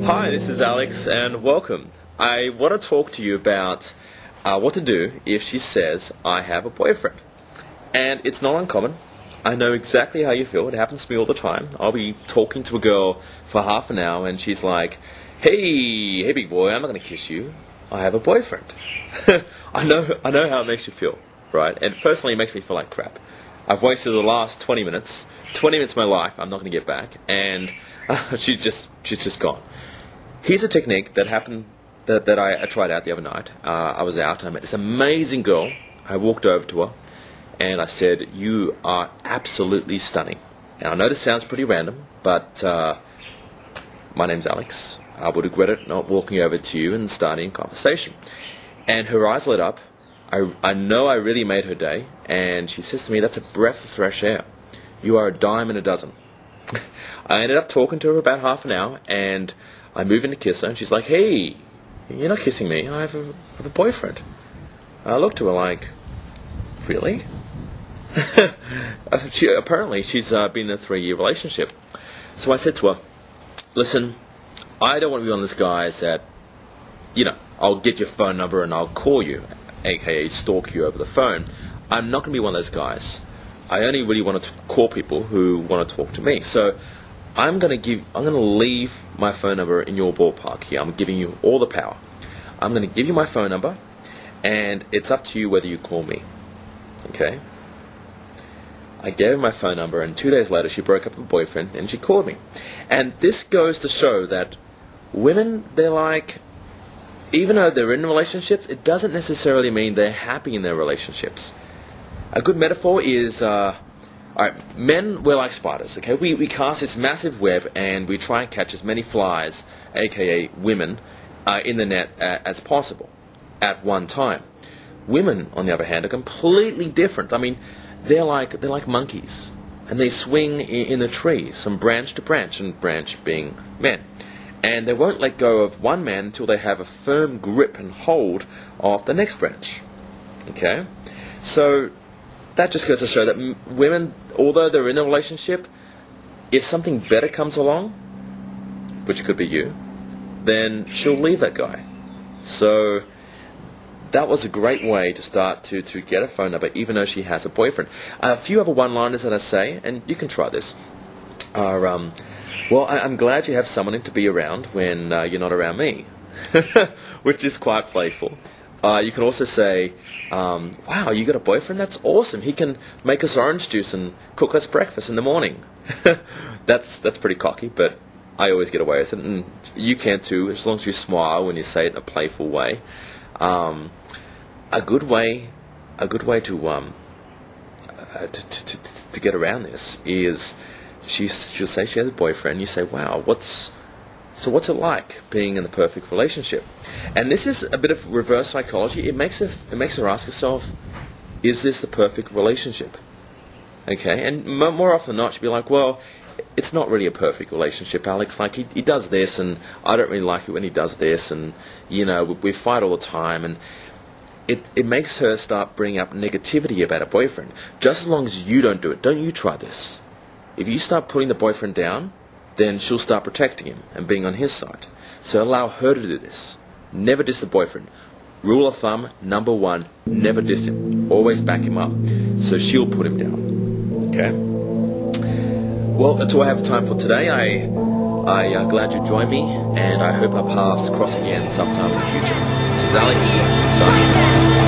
Hi, this is Alex, and welcome. I want to talk to you about what to do if she says, I have a boyfriend. And it's not uncommon. I know exactly how you feel. It happens to me all the time. I'll be talking to a girl for half an hour, and she's like, hey big boy, I'm not going to kiss you. I have a boyfriend. I know how it makes you feel, right? And personally, it makes me feel like crap. I've wasted the last 20 minutes of my life I'm not going to get back, and she's just gone. Here's a technique that happened that I tried out the other night. I was out, I met this amazing girl. I walked over to her, and I said, you are absolutely stunning. And I know this sounds pretty random, but my name's Alex. I would regret it not walking over to you and starting a conversation. And her eyes lit up. I know I really made her day, and she says to me, that's a breath of fresh air. You are a dime in a dozen. I ended up talking to her about half an hour, and I move in to kiss her, and she's like, hey, you're not kissing me, I have a boyfriend. I looked to her like, really? Apparently she's been in a 3-year relationship. So I said to her, listen, I don't want to be one of those guys that, I'll get your phone number and I'll call you, aka stalk you over the phone. I'm not going to be one of those guys. I only really want to call people who want to talk to me. So I'm going to leave my phone number in your ballpark here. I'm giving you all the power. I'm going to give you my phone number, and it's up to you whether you call me. Okay? I gave her my phone number, and 2 days later she broke up with her boyfriend, and she called me. And this goes to show that women, they're like, even though they're in relationships, it doesn't necessarily mean they're happy in their relationships. A good metaphor is, alright, men, we're like spiders, okay? We cast this massive web, and we try and catch as many flies, aka women, in the net as possible at one time. Women, on the other hand, are completely different. I mean, they're like monkeys, and they swing in the trees from branch to branch, and branch being men. And they won't let go of one man until they have a firm grip and hold of the next branch. Okay? So that just goes to show that women, although they're in a relationship, if something better comes along, which could be you, then she'll leave that guy. So that was a great way to start to get a phone number, even though she has a boyfriend. A few other one-liners that I say, and you can try this, are, well, I'm glad you have someone to be around when you're not around me, which is quite playful. You can also say, wow, you got a boyfriend? That's awesome. He can make us orange juice and cook us breakfast in the morning. That's pretty cocky, but I always get away with it, and you can too, as long as you smile when you say it in a playful way. A good way to get around this is she'll say she has a boyfriend. You say, wow, what's it like being in the perfect relationship? And this is a bit of reverse psychology. It makes her ask herself, is this the perfect relationship? Okay, and more often than not, she'll be like, well, it's not really a perfect relationship, Alex. Like, he does this, and I don't really like it when he does this, and, we fight all the time, and it makes her start bringing up negativity about her boyfriend. Just as long as you don't do it, don't you try this. If you start putting the boyfriend down, then she'll start protecting him and being on his side. So allow her to do this. Never diss the boyfriend. Rule of thumb, number 1, never diss him. Always back him up. So she'll put him down. Okay? Well, that's all I have time for today. I'm glad you joined me, and I hope our paths cross again sometime in the future. This is Alex, signing off.